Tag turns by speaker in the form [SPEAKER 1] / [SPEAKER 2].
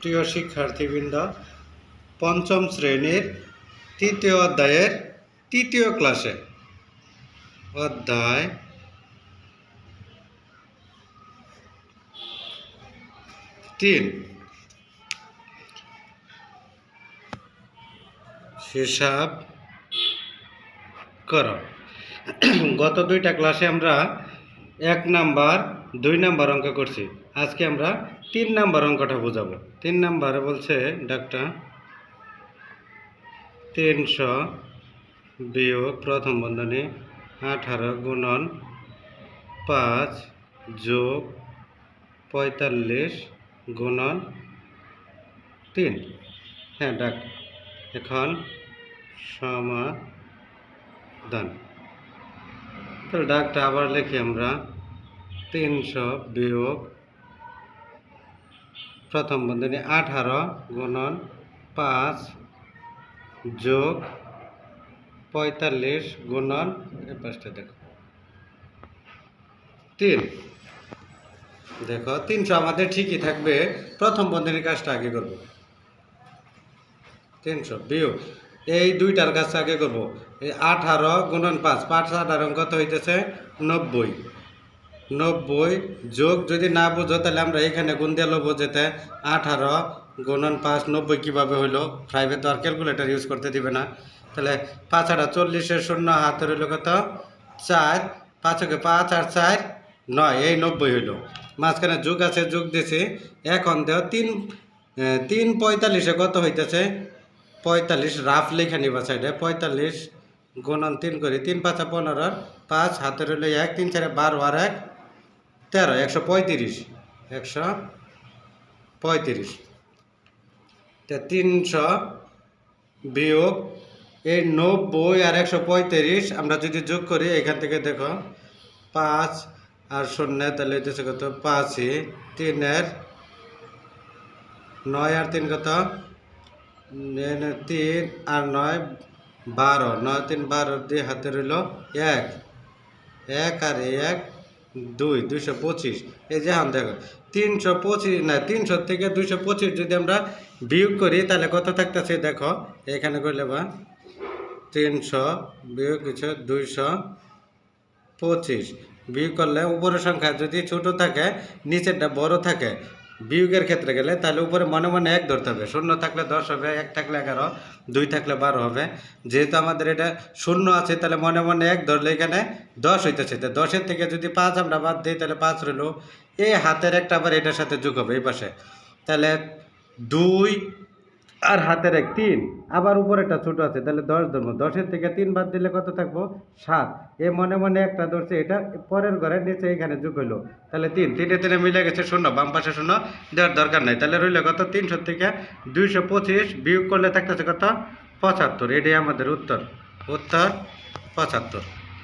[SPEAKER 1] প্রিয় শিক্ষার্থীবৃন্দ, পঞ্চম শ্রেণীর তৃতীয় অধ্যায়ের তৃতীয় ক্লাসে অধ্যায় 3 হিসাব করো। গত দুইটা ক্লাসে আমরা 1 নাম্বার 2 নাম্বার অঙ্ক করছি। আজকে আমরা 3 নাম্বার অঙ্কটা বোঝাবো। 3 নাম্বারে বলছে ডাক্তার 300 বিয়োগ প্রথম বন্ধনী 18 গুণন 5 যোগ 45 গুণন 3। হ্যাঁ ডাক, এখন সমাধান। তো ডাকটা আবার লিখি আমরা 300 বিয়োগ প্রথম বন্ধনী 18 গুণন 5 যোগ 45 গুণন এই পাশটা দেখো 3। দেখো 300 আমাদের ঠিকই থাকবে, প্রথম বন্ধনীর কাজটা আগে করব। 300 বিয়োগ এই দুইটার কাজটা আগে করব। এই 18 গুণন 5, 5 18 কত হইতেছে 90। 90 যোগ যদি না বুঝো তাহলে আমরা এখানে গুণ দিয়ে লব, যেতে 18 গুণন 5 90 কীভাবে হইলো, প্রাইভেট তো আর ক্যালকুলেটার ইউজ করতে দিবে না। তাহলে 5 8 40 শূন্য হাতে রইল কত 4, 5 5 আর 4 9, এই 90 হইল। মাঝখানে যোগ আছে, যোগ দিয়েছি। এখন দেও 3 45 কত হইতেছে 45, রাফ লেখা নিবা সাইডে 45 গুণন 3 করি 3 5 15, 5 হাতে রইল 1 3 4 12 আর 1 13, 135 135। 300 বিয়োগ এই 90 আর 135 আমরা যদি যোগ করি এখান থেকে দেখো 5 আর 0 তাহলে হইতেছে কত 5, 3 এর 9 আর 3 কত 3 আর 9 12, 9 3 12 দিয়ে হাতে রইল 1 1 আর 1 2 225। এই যে এখন দেখো 325 না 300 থেকে 225 যদি আমরা বিয়োগ করি তাহলে কত থাকতেছে দেখো এখানে করলে বা 300 বিয়োগ কিছু 225 বিয়োগ করলে উপরের সংখ্যা যদি ছোট থাকে নিচেরটা বড় থাকে, বিয়োগের ক্ষেত্রে গেলে তাহলে উপরে মনে মনে 1 ধরতে হবে। 0 থাকলে 10 হবে, 1 থাকলে 11, 2 থাকলে 12 হবে। যেহেতু আমাদের এটা 0 আছে তাহলে মনে মনে 1 ধরলে এখানে 10 হইতেছে। তো 10-এর থেকে যদি 5 আমরা বাদ দিই তাহলে 5 রইল। এই হাতের একটা আবার এটার সাথে যোগ হবে এই পাশে, তাহলে 2 আর হাতের 1 3, আবার উপরে একটা ছোটো আছে তাহলে 10 ধরবো। 10-এর থেকে 3 বাদ দিলে কত থাকবো 7। এ মনে মনে একটা ধরছে, এটা পরের ঘরের নিচে এখানে যোগ হইলো, তাহলে 3 3 3 মিলে গেছে 0, বাম পাশে 0 দেওয়ার দরকার নাই। তাহলে রইল কত 300 থেকে 225 বিয়োগ করলে থাকতেছে কত 75। এটাই আমাদের উত্তর 75।